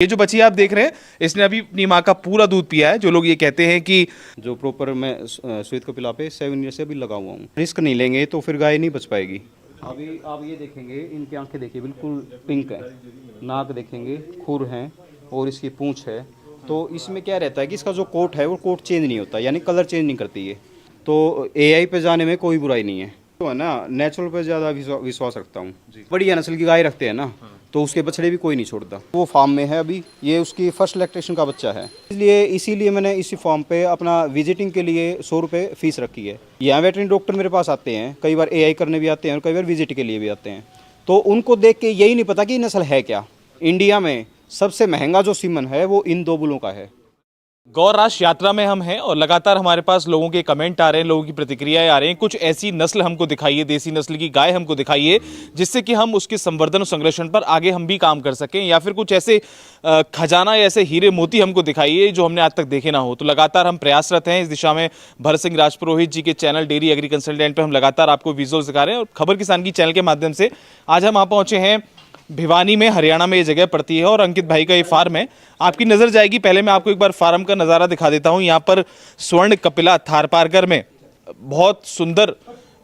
ये जो बच्ची आप देख रहे हैं इसने अभी अपनी माँ का पूरा दूध पिया है। जो लोग ये कहते हैं कि जो प्रॉपर मैं श्वेत कपिला पे 7 ईयर से अभी लगा हुआ हूँ। रिस्क नहीं लेंगे तो फिर गाय नहीं बच पाएगी। अभी आप ये देखेंगे, इनकी आंखें देखिए बिल्कुल पिंक है, नाक देखेंगे खुर हैं और इसकी पूंछ है। तो इसमें क्या रहता है कि इसका जो कोट है वो कोट चेंज नहीं होता, यानी कलर चेंज नहीं करती है। तो एआई पे जाने में कोई बुराई नहीं है। तो है ना, नेचुरल पे ज़्यादा विश्वास रखता हूँ। बढ़िया नस्ल की गाय रखते हैं ना, तो उसके बछड़े भी कोई नहीं छोड़ता। वो फार्म में है अभी, ये उसकी फर्स्ट लैक्टेशन का बच्चा है, इसीलिए मैंने इसी फार्म पे अपना विजिटिंग के लिए 100 रुपये फीस रखी है। यहाँ वेटरनरी डॉक्टर मेरे पास आते हैं, कई बार एआई करने भी आते हैं और कई बार विजिट के लिए भी आते हैं। तो उनको देख के यही नहीं पता कि नस्ल है क्या। इंडिया में सबसे महंगा जो सीमन है वो इन 2 बुलों का है। गौराश यात्रा में हम हैं और लगातार हमारे पास लोगों के कमेंट आ रहे हैं, लोगों की प्रतिक्रियाएं आ रही हैं। कुछ ऐसी नस्ल हमको दिखाइए, देसी नस्ल की गाय हमको दिखाइए जिससे कि हम उसके संवर्धन और संरक्षण पर आगे हम भी काम कर सकें, या फिर कुछ ऐसे खजाना या ऐसे हीरे मोती हमको दिखाइए जो हमने आज तक देखे ना हो। तो लगातार हम प्रयासरत हैं इस दिशा में। भरत सिंह राजपुरोहित जी के चैनल डेयरी एग्री कंसल्टेंट पर हम लगातार आपको विजुअल्स दिखा रहे हैं और खबर किसान की चैनल के माध्यम से आज हम आ पहुंचे हैं भिवानी में, हरियाणा में ये जगह पड़ती है और अंकित भाई का ये फार्म है। आपकी नज़र जाएगी, पहले मैं आपको एक बार फार्म का नज़ारा दिखा देता हूँ। यहाँ पर स्वर्ण कपिला थारपारकर में बहुत सुंदर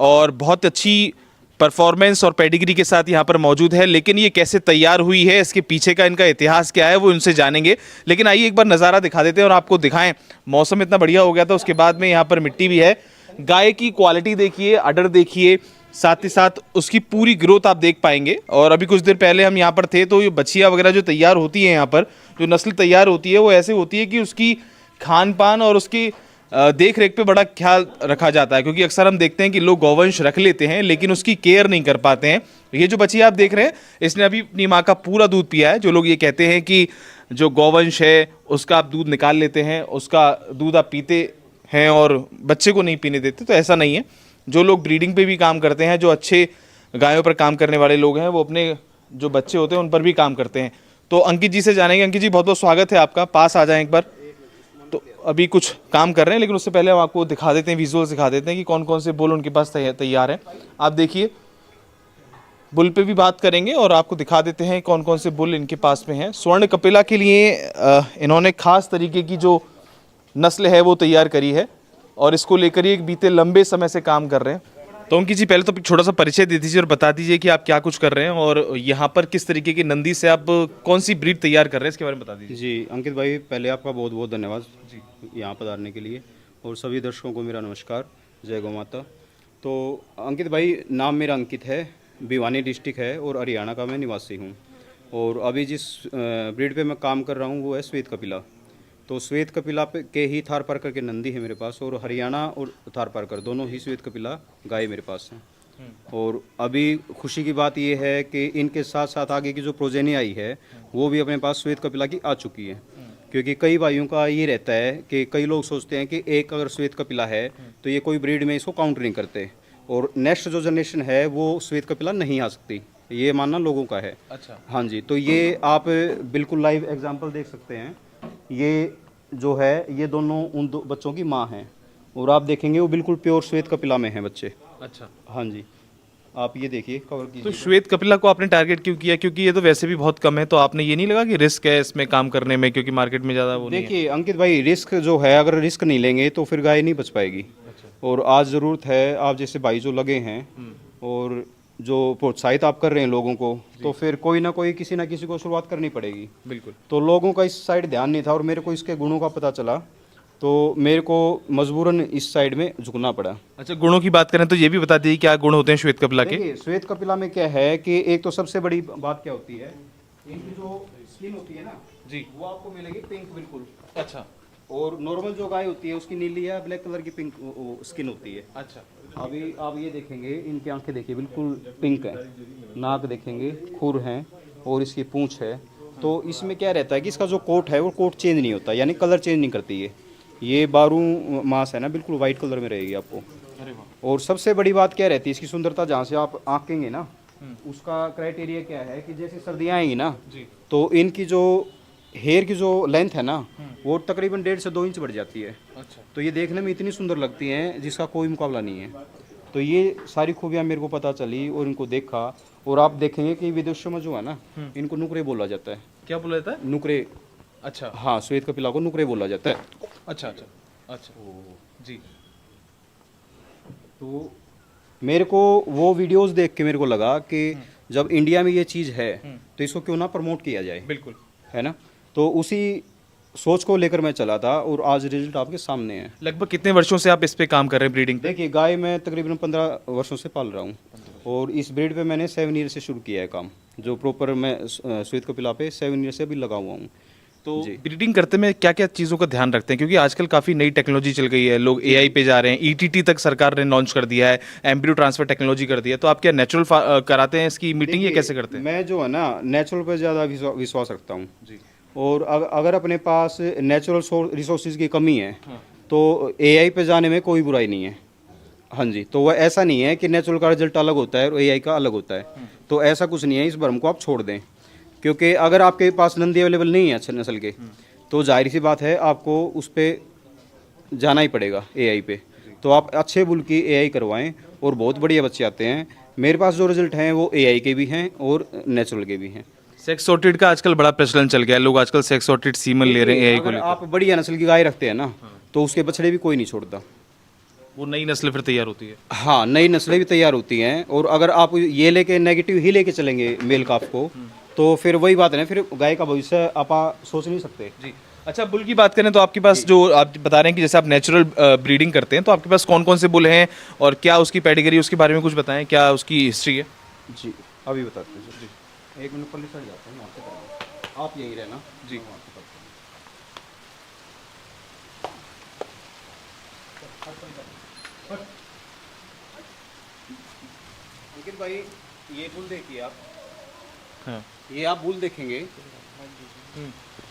और बहुत अच्छी परफॉर्मेंस और पेडिग्री के साथ यहाँ पर मौजूद है। लेकिन ये कैसे तैयार हुई है, इसके पीछे का इनका इतिहास क्या है, वो इनसे जानेंगे। लेकिन आइए एक बार नज़ारा दिखा देते हैं और आपको दिखाएं। मौसम इतना बढ़िया हो गया था, उसके बाद में यहाँ पर मिट्टी भी है। गाय की क्वालिटी देखिए, अडर देखिए, साथ ही साथ उसकी पूरी ग्रोथ आप देख पाएंगे। और अभी कुछ देर पहले हम यहाँ पर थे तो ये बछिया वगैरह जो तैयार होती है, यहाँ पर जो नस्ल तैयार होती है वो ऐसे होती है कि उसकी खान पान और उसकी देख रेख पे बड़ा ख्याल रखा जाता है। क्योंकि अक्सर हम देखते हैं कि लोग गौवंश रख लेते हैं लेकिन उसकी केयर नहीं कर पाते हैं। ये जो बछिया आप देख रहे हैं इसने अभी अपनी माँ का पूरा दूध पिया है। जो लोग ये कहते हैं कि जो गौवंश है उसका आप दूध निकाल लेते हैं, उसका दूध आप पीते हैं और बच्चे को नहीं पीने देते, तो ऐसा नहीं है। जो लोग ब्रीडिंग पे भी काम करते हैं, जो अच्छे गायों पर काम करने वाले लोग हैं, वो अपने जो बच्चे होते हैं उन पर भी काम करते हैं। तो अंकित जी से जानेंगे। अंकित जी, बहुत बहुत स्वागत है आपका, पास आ जाएं एक बार। तो अभी कुछ काम कर रहे हैं लेकिन उससे पहले हम आपको दिखा देते हैं, विजुअल दिखा देते हैं कि कौन कौन से बुल उनके पास तैयार हैं। आप देखिए, बुल पे भी बात करेंगे और आपको दिखा देते हैं कौन कौन से बुल इनके पास में हैं। स्वर्ण कपिला के लिए इन्होंने खास तरीके की जो नस्ल है वो तैयार करी है और इसको लेकर ही एक बीते लंबे समय से काम कर रहे हैं। तो अंकित जी, पहले तो छोटा सा परिचय दे दीजिए और बता दीजिए कि आप क्या कुछ कर रहे हैं और यहाँ पर किस तरीके की नंदी से आप कौन सी ब्रीड तैयार कर रहे हैं, इसके बारे में बता दीजिए। जी अंकित भाई, पहले आपका बहुत बहुत धन्यवाद जी यहाँ पधारने के लिए, और सभी दर्शकों को मेरा नमस्कार, जय गौ माता। तो अंकित भाई, नाम मेरा अंकित है, भिवानी डिस्ट्रिक्ट है और हरियाणा का मैं निवासी हूँ। और अभी जिस ब्रीड पे मैं काम कर रहा हूँ वो है श्वेत कपिला। तो श्वेत कपिला पे के ही थारपारकर के नंदी है मेरे पास, और हरियाणा और थारपारकर दोनों ही श्वेत कपिला गाय मेरे पास हैं। और अभी खुशी की बात यह है कि इनके साथ साथ आगे की जो प्रोजेनी आई है वो भी अपने पास श्वेत कपिला की आ चुकी है। क्योंकि कई भाइयों का ये रहता है कि कई लोग सोचते हैं कि एक अगर श्वेत कपिला है तो ये कोई ब्रीड में इसको काउंट नहीं करते, और नेक्स्ट जो जनरेशन है वो श्वेत कपिला नहीं आ सकती, ये मानना लोगों का है। अच्छा। हाँ जी, तो ये आप बिल्कुल लाइव एग्जाम्पल देख सकते हैं। ये जो है ये दोनों उन 2 बच्चों की माँ हैं, और आप देखेंगे वो बिल्कुल प्योर श्वेत कपिला में हैं बच्चे। अच्छा। हाँ जी, आप ये देखिए, कवर कीजिए। तो श्वेत कपिला को आपने टारगेट क्यों किया? क्योंकि ये तो वैसे भी बहुत कम है, तो आपने ये नहीं लगा कि रिस्क है इसमें काम करने में, क्योंकि मार्केट में ज़्यादा वो नहीं है? देखिए अंकित भाई, रिस्क जो है, अगर रिस्क नहीं लेंगे तो फिर गाय नहीं बच पाएगी। और आज ज़रूरत है, आप जैसे भाई जो लगे हैं और जो प्रोत्साहित आप कर रहे हैं लोगों को, तो फिर कोई ना कोई किसी ना किसी को शुरुआत करनी पड़ेगी। बिल्कुल। तो लोगों का इस साइड ध्यान नहीं था और मेरे को इसके गुणों का पता चला, तो मेरे को मजबूरन इस साइड में झुकना पड़ा। अच्छा, गुणों की बात करें तो ये भी बता दीजिए क्या गुण होते हैं श्वेत कपिला के? देखिए, श्वेत कपिला में क्या है कि एक तो सबसे बड़ी बात क्या होती है, इनकी जो स्किन होती है ना जी, वो आपको मिलेगी पिंक बिल्कुल। अच्छा। और नॉर्मल जो गाय होती है उसकी नीली या ब्लैक कलर की पिंक स्किन होती है। अच्छा। अभी आप ये देखेंगे, इनकी आंखें देखिए बिल्कुल पिंक है, नाक देखेंगे खुर हैं और इसकी पूंछ है। तो इसमें क्या रहता है कि इसका जो कोट है वो कोट चेंज नहीं होता, यानी कलर चेंज नहीं करती है। ये 12 मास है ना, बिल्कुल वाइट कलर में रहेगी आपको। अरे वाह। और सबसे बड़ी बात क्या रहती है इसकी सुंदरता, जहाँ से आप आंकेंगे ना उसका क्राइटेरिया क्या है कि जैसे सर्दियाँ आएंगी ना जी, तो इनकी जो हेयर की जो लेंथ है ना वो तकरीबन 1.5 से 2 इंच बढ़ जाती है। अच्छा। तो ये देखने में इतनी सुंदर लगती हैं जिसका कोई मुकाबला नहीं है। तो ये सारी खूबियाँ मेरे को पता चली और इनको देखा, और आप देखेंगे कि विदेशों में जो है ना इनको नुकरे बोला जाता है। क्या बोला जाता है? नुकरे, अच्छा हाँ श्वेत कपिला को नुकरे बोला जाता है। अच्छा अच्छा अच्छा जी। तो मेरे को वो वीडियोस देख के मेरे को लगा कि जब इंडिया में ये चीज़ है तो इसको क्यों ना प्रमोट किया जाए, बिल्कुल। है ना। तो उसी सोच को लेकर मैं चला था और आज रिजल्ट आपके सामने है। लगभग कितने वर्षों से आप इस पे काम कर रहे हैं, ब्रीडिंग पे? देखिए गाय मैं तकरीबन 15 वर्षों से पाल रहा हूँ और इस ब्रीड पे मैंने 7 ईयर से शुरू किया है काम, जो प्रॉपर मैं श्वेत कपिला पे 7 ईयर से अभी लगा हुआ हूँ। तो ब्रीडिंग करते में क्या क्या चीज़ों का ध्यान रखते हैं, क्योंकि आजकल काफ़ी नई टेक्नोलॉजी चल गई है, लोग एआई पे जा रहे हैं, ईटीटी तक सरकार ने लॉन्च कर दिया है, एम्ब्रियो ट्रांसफर टेक्नोलॉजी कर दिया है, तो आप क्या नेचुरल कराते हैं इसकी मीटिंग, ये कैसे करते हैं? मैं जो है ना नेचुरल पर ज़्यादा विश्वास रखता हूँ जी। और अगर अपने पास नेचुरल रिसोर्सेज की कमी है तो एआई पे जाने में कोई बुराई नहीं है। हाँ जी, तो वह ऐसा नहीं है कि नेचुरल का रिजल्ट अलग होता है और एआई का अलग होता है, तो ऐसा कुछ नहीं है। इस भ्रम को आप छोड़ दें, क्योंकि अगर आपके पास नंदी अवेलेबल नहीं है अच्छे नस्ल के तो जाहिर सी बात है आपको उस पर जाना ही पड़ेगा एआई पे। तो आप अच्छे बुल की एआई करवाएं और बहुत बढ़िया बच्चे आते हैं। मेरे पास जो रिजल्ट हैं वो एआई के भी हैं और नेचुरल के भी हैं। सेक्स सॉर्टेड का आजकल बड़ा प्रचलन चल गया है, लोग आजकल सेक्स सॉर्टेड सीमन ले रहे हैं एआई को अगर लेकर। आप बढ़िया नस्ल की गाय रखते हैं ना तो उसके बछड़े भी कोई नहीं छोड़ता। वो नई नस्ल फिर तैयार होती है। हाँ, नई नस्लें भी तैयार होती हैं और अगर आप ये लेके नेगेटिव ही लेके चलेंगे मेल काफ को तो फिर वही बात है ना, फिर गाय का भविष्य आप सोच नहीं सकते। जी। अच्छा, बुल की बात करें तो आपके पास जो आप बता रहे हैं कि जैसे आप नेचुरल ब्रीडिंग करते हैं, तो आपके पास कौन कौन से बुल हैं और क्या उसकी पेडिग्री, उसके बारे में कुछ बताएं, क्या उसकी हिस्ट्री है? जी अभी बताते हैं जी। 1 मिनट पहले चढ़ जाते हैं वहाँ से करेंगे। आप यहीं रहना जी। अंकित भाई ये बुल देखिए आप, हाँ ये आप बुल देखेंगे।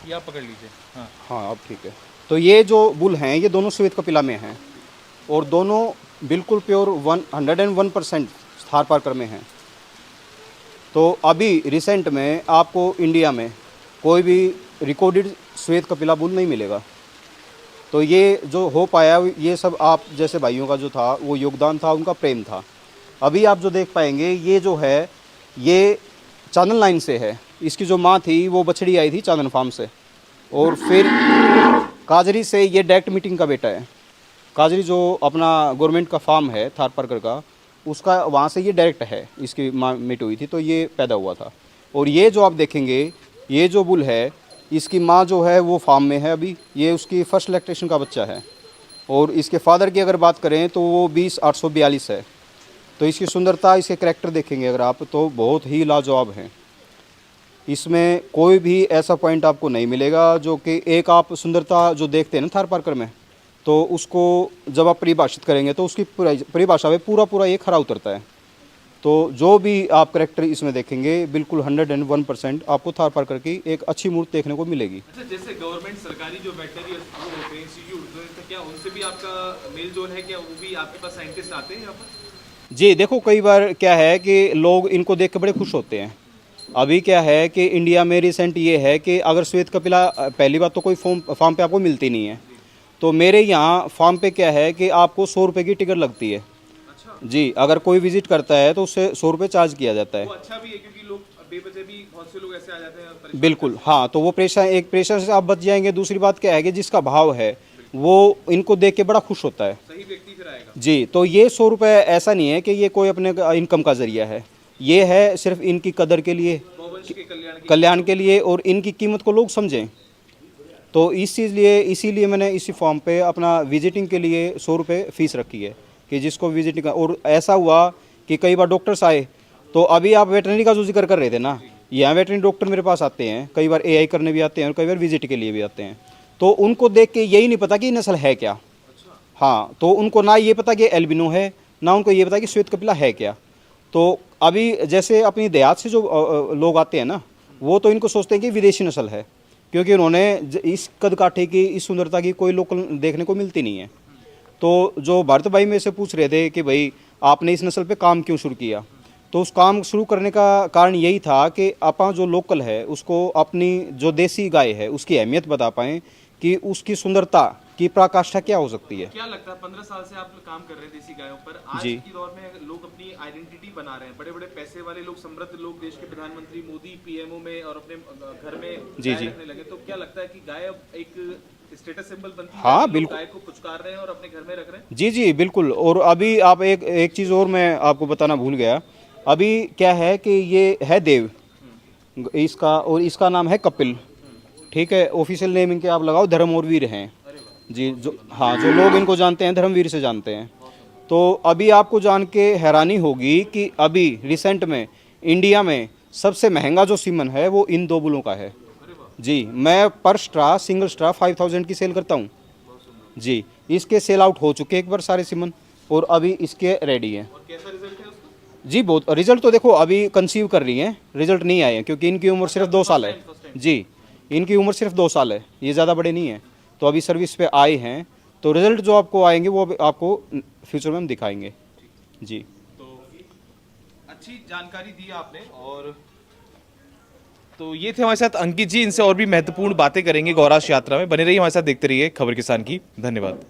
ये आप पकड़ लीजिए। हाँ हाँ अब ठीक है। तो ये जो बुल हैं ये दोनों श्वेत कपिला में हैं और दोनों बिल्कुल प्योर 101% थार पार्कर में हैं। तो अभी रिसेंट में आपको इंडिया में कोई भी रिकॉर्डेड श्वेत कपिला बुल नहीं मिलेगा। तो ये जो हो पाया ये सब आप जैसे भाइयों का जो था वो योगदान था, उनका प्रेम था। अभी आप जो देख पाएंगे ये जो है ये चांदन लाइन से है। इसकी जो माँ थी वो बछड़ी आई थी चांदन फार्म से और फिर काजरी से ये डायरेक्ट मीटिंग का बेटा है। काजरी जो अपना गवर्नमेंट का फार्म है थार पार्कर का, उसका वहाँ से ये डायरेक्ट है, इसकी माँ मीट हुई थी तो ये पैदा हुआ था। और ये जो आप देखेंगे ये जो बुल है इसकी माँ जो है वो फार्म में है अभी, ये उसकी फर्स्ट लैक्टेशन का बच्चा है। और इसके फादर की अगर बात करें तो वो 20,842 है। तो इसकी सुंदरता, इसके करैक्टर देखेंगे अगर आप तो बहुत ही लाजवाब हैं। इसमें कोई भी ऐसा पॉइंट आपको नहीं मिलेगा जो कि एक आप सुंदरता जो देखते हैं ना थार पार्कर में, तो उसको जब आप परिभाषित करेंगे तो उसकी परिभाषा में पूरा ये खरा उतरता है। तो जो भी आप करैक्टर इसमें देखेंगे बिल्कुल 101% आपको थार पार्कर की एक अच्छी मूर्ति देखने को मिलेगी। अच्छा, जैसे गवर्नमेंट सरकारी जो वेटनरी वो होते हैं इंस्टीट्यूट, तो क्या उनसे भी आपका मेल जोल है? क्या वो भी आपके पास साइंटिस्ट आते हैं यहाँ पर? जी देखो, कई बार क्या है कि लोग इनको देख के बड़े खुश होते हैं। अभी क्या है कि इंडिया में रिसेंट ये है कि अगर श्वेत कपिला पहली बात तो कोई फार्म पे आपको मिलती नहीं है। तो मेरे यहाँ फार्म पे क्या है कि आपको 100 रुपये की टिकट लगती है। अच्छा। जी, अगर कोई विजिट करता है तो उससे 100 रुपये चार्ज किया जाता है। वो अच्छा भी है क्योंकि लोग बेवजह भी बहुत से लोग ऐसे आ जाते हैं परेशान बिल्कुल हाँ, तो वो प्रेशर से आप बच जाएंगे। दूसरी बात क्या है कि जिसका भाव है वो इनको देख के बड़ा खुश होता है। सही व्यक्ति फिर आएगा। जी, तो ये 100 रुपये ऐसा नहीं है कि ये कोई अपने इनकम का जरिया है, ये है सिर्फ इनकी कदर के लिए, गौवंश के कल्याण के लिए और इनकी कीमत को लोग समझें। तो इसीलिए मैंने इसी फॉर्म पे अपना विजिटिंग के लिए 100 रुपये फ़ीस रखी है कि जिसको विजिटिंग। और ऐसा हुआ कि कई बार डॉक्टर्स आए, तो अभी आप वेटरनरी का जो जिक्र कर रहे थे ना, यहाँ वेटरनरी डॉक्टर मेरे पास आते हैं, कई बार एआई करने भी आते हैं और कई बार विजिट के लिए भी आते हैं। तो उनको देख के यही नहीं पता कि नस्ल है क्या। हाँ, तो उनको ना ये पता कि एल्बिनो है, ना उनको ये पता कि श्वेत कपिला है क्या। तो अभी जैसे अपनी देहात से जो लोग आते हैं ना, वो तो इनको सोचते हैं कि विदेशी नस्ल है, क्योंकि उन्होंने इस कद काठे की, इस सुंदरता की कोई लोकल देखने को मिलती नहीं है। तो जो भारत भाई मेरे से पूछ रहे थे कि भाई आपने इस नस्ल पे काम क्यों शुरू किया, तो उस काम शुरू करने का कारण यही था कि आप जो लोकल है उसको अपनी जो देसी गाय है उसकी अहमियत बता पाएँ कि उसकी सुंदरता की पराकाष्ठा क्या हो सकती है। क्या लगता है 15 साल से आप काम कर रहे हैं देसी गायों पर, आज जी। के दौर में लोग अपनी आइडेंटिटी बना रहे हैं, बड़े बड़े पैसे वाले लोग, समृद्ध लोग, देश के प्रधानमंत्री मोदी पीएमओ में और अपने घर में जी, गाय जी। रखने लगे, तो क्या लगता है कि गाय अब एक स्टेटस सिंबल बनती है? हाँ, लोग बिल्कुल। गाय को पुचकार रहे हैं और अपने घर में रख रहे हैं। जी जी बिल्कुल। और अभी आप एक चीज़ और मैं आपको बताना भूल गया। अभी क्या है कि ये है देव इसका, और इसका नाम है कपिल। ठीक है, ऑफिशियल नेम इनके आप लगाओ धर्मवीर हैं जी। जो हाँ, जो लोग इनको जानते हैं धर्मवीर से जानते हैं। तो अभी आपको जान के हैरानी होगी कि अभी रिसेंट में इंडिया में सबसे महंगा जो सीमन है वो इन दो बुलों का है जी। मैं पर स्ट्रा सिंगल स्ट्रा 5000 की सेल करता हूँ जी। इसके सेल आउट हो चुके एक बार सारे सीमन, और अभी इसके रेडी हैं और कैसा रिजल्ट है उसका? जी। बहुत रिजल्ट तो देखो अभी कंसीव कर रही हैं, रिजल्ट नहीं आए हैं क्योंकि इनकी उम्र सिर्फ 2 साल है जी। इनकी उम्र सिर्फ 2 साल है, ये ज़्यादा बड़े नहीं हैं। तो अभी सर्विस पे आए हैं, तो रिजल्ट जो आपको आएंगे वो आपको फ्यूचर में हम दिखाएंगे जी। तो अच्छी जानकारी दी आपने। और तो ये थे हमारे साथ अंकित जी, इनसे और भी महत्वपूर्ण बातें करेंगे गौराश यात्रा में। बने रहिए हमारे साथ, देखते रहिए खबर किसान की। धन्यवाद।